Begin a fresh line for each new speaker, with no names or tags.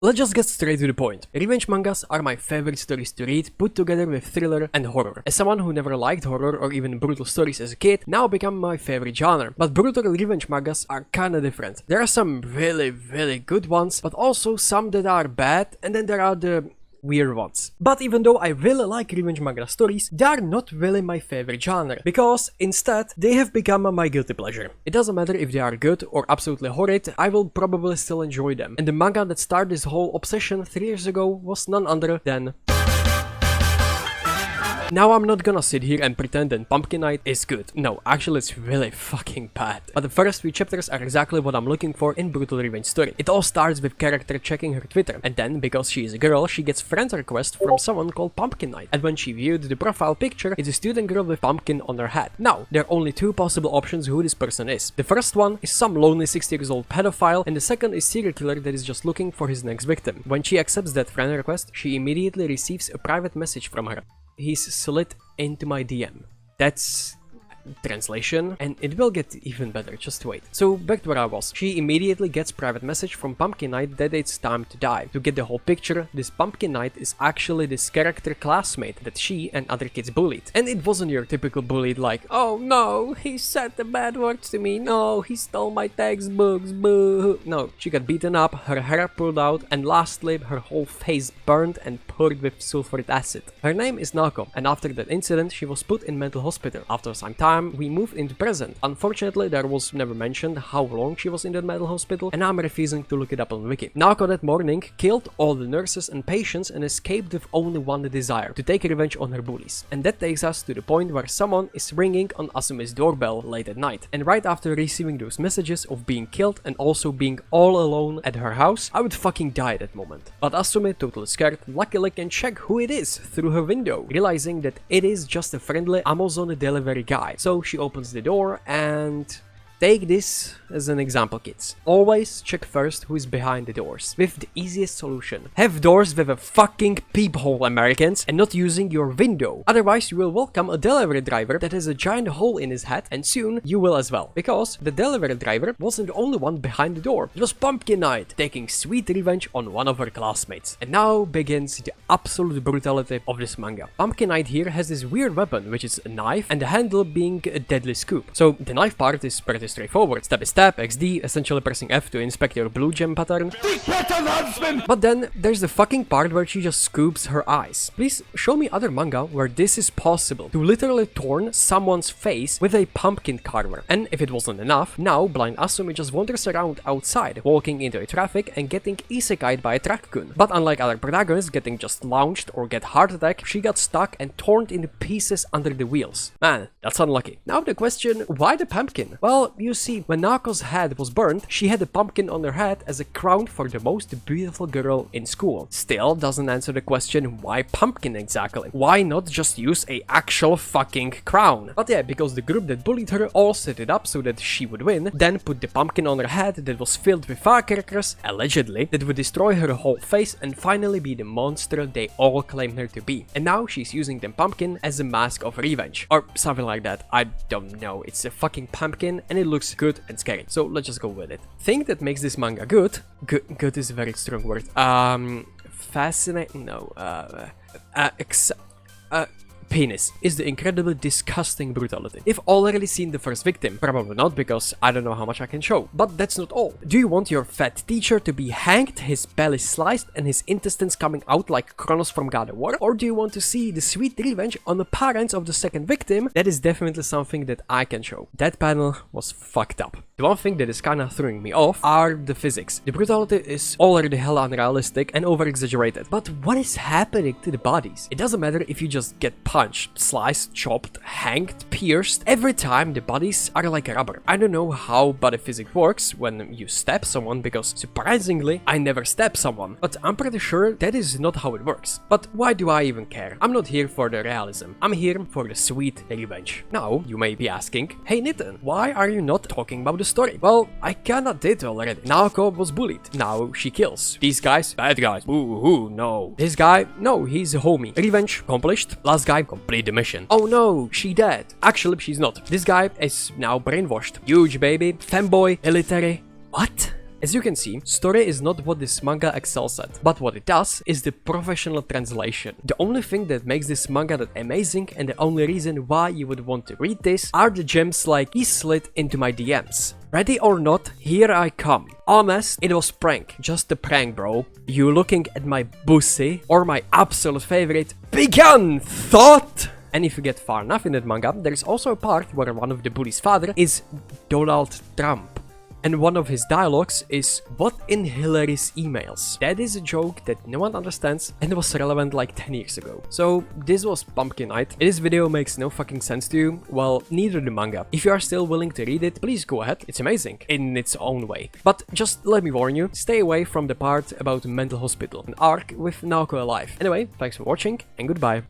Let's just get straight to the point. Revenge mangas are my favorite stories to read, put together with thriller and horror. As someone who never liked horror or even brutal stories as a kid, now become my favorite genre. But brutal revenge mangas are kinda different. There are some really good ones, but also some that are bad, and then there are the weird ones. But even though I really like revenge manga stories, they are not really my favorite genre, because instead they have become my guilty pleasure. It doesn't matter if they are good or absolutely horrid, I will probably still enjoy them. And the manga that started this whole obsession 3 years ago was none other than... Now I'm not gonna sit here and pretend that Pumpkin Night is good. No, actually it's really fucking bad. But the first 3 chapters are exactly what I'm looking for in brutal revenge story. It all starts with character checking her Twitter, and then, because she is a girl, she gets friend request from someone called Pumpkin Night. And when she viewed the profile picture, it's a student girl with pumpkin on her head. Now, there are only 2 possible options who this person is. The first one is some lonely 60-year-old pedophile, and the second is serial killer that is just looking for his next victim. When she accepts that friend request, she immediately receives a private message from her. He's slid into my DM. That's translation, and it will get even better, just wait. So back to where I was. She immediately gets private message from Pumpkin Night that it's time to die. To get the whole picture, this Pumpkin Night is actually this character classmate that she and other kids bullied. And it wasn't your typical bullied like, oh no, he said the bad words to me, no, he stole my textbooks, boo. No, she got beaten up, her hair pulled out, and lastly, her whole face burned and poured with sulfuric acid. Her name is Nako, and after that incident, she was put in mental hospital. After some time, we moved into present. Unfortunately, there was never mentioned how long she was in that mental hospital, and I'm refusing to look it up on Wiki. Nako that morning killed all the nurses and patients and escaped with only one desire: to take revenge on her bullies. And that takes us to the point where someone is ringing on Asumi's doorbell late at night. And right after receiving those messages of being killed and also being all alone at her house, I would fucking die at that moment. But Asumi, totally scared, luckily can check who it is through her window, realizing that it is just a friendly Amazon delivery guy. So she opens the door and... take this as an example, kids. Always check first who is behind the doors, with the easiest solution. Have doors with a fucking peephole, Americans, and not using your window. Otherwise you will welcome a delivery driver that has a giant hole in his head, and soon you will as well. Because the delivery driver wasn't the only one behind the door. It was Pumpkin Night, taking sweet revenge on one of her classmates. And now begins the absolute brutality of this manga. Pumpkin Night here has this weird weapon, which is a knife, and the handle being a deadly scoop. So the knife part is pretty straightforward. Step is step, XD, essentially pressing F to inspect your blue gem pattern. But then there's the fucking part where she just scoops her eyes. Please show me other manga where this is possible. To literally torn someone's face with a pumpkin carver. And if it wasn't enough, now blind Asumi just wanders around outside, walking into a traffic and getting isekai'd by a track-kun. But unlike other protagonists getting just launched or get heart attack, she got stuck and torn into pieces under the wheels. Man, that's unlucky. Now the question, why the pumpkin? Well, you see, when Nako's head was burned, she had a pumpkin on her head as a crown for the most beautiful girl in school. Still doesn't answer the question, why pumpkin exactly? Why not just use a actual fucking crown? But yeah, because the group that bullied her all set it up so that she would win, then put the pumpkin on her head that was filled with firecrackers, allegedly, that would destroy her whole face and finally be the monster they all claimed her to be. And now she's using the pumpkin as a mask of revenge. Or something like that, I don't know. It's a fucking pumpkin and it looks good and scary, so let's just go with it. Thing that makes this manga good is a very strong word. Fascinating, no, penis is the incredibly disgusting brutality. If already seen the first victim, probably not, because I don't know how much I can show. But that's not all. Do you want your fat teacher to be hanged, his belly sliced, and his intestines coming out like Kronos from God of War? Or do you want to see the sweet revenge on the parents of the second victim? That is definitely something that I can show. That panel was fucked up. The one thing that is kinda throwing me off are the physics. The brutality is already hella unrealistic and over-exaggerated. But what is happening to the bodies? It doesn't matter if you just get punched, sliced, chopped, hanged, pierced. Every time the bodies are like rubber. I don't know how body physics works when you stab someone, because surprisingly, I never stab someone. But I'm pretty sure that is not how it works. But why do I even care? I'm not here for the realism. I'm here for the sweet revenge. Now, you may be asking, hey Nitenn, why are you not talking about the story? Well, I kinda did already. Naoko was bullied. Now she kills. These guys, bad guys. Ooh, no. This guy, no, he's a homie. Revenge accomplished. Last guy, complete the mission. Oh no, she dead. Actually, she's not. This guy is now brainwashed. Huge baby, femboy, military. What? As you can see, story is not what this manga excels at, but what it does is the professional translation. The only thing that makes this manga that amazing and the only reason why you would want to read this are the gems like he slid into my DMs. Ready or not, here I come. Honest, it was prank. Just a prank, bro. You looking at my pussy, or my absolute favorite, begun thought? And if you get far enough in that manga, there is also a part where one of the bully's father is Donald Trump. And one of his dialogues is, "What in Hillary's emails?" That is a joke that no one understands and was relevant like 10 years ago. So this was Pumpkin Night. If this video makes no fucking sense to you, well, neither the manga. If you are still willing to read it, please go ahead. It's amazing in its own way. But just let me warn you, stay away from the part about mental hospital, an arc with Naoko alive. Anyway, thanks for watching and goodbye.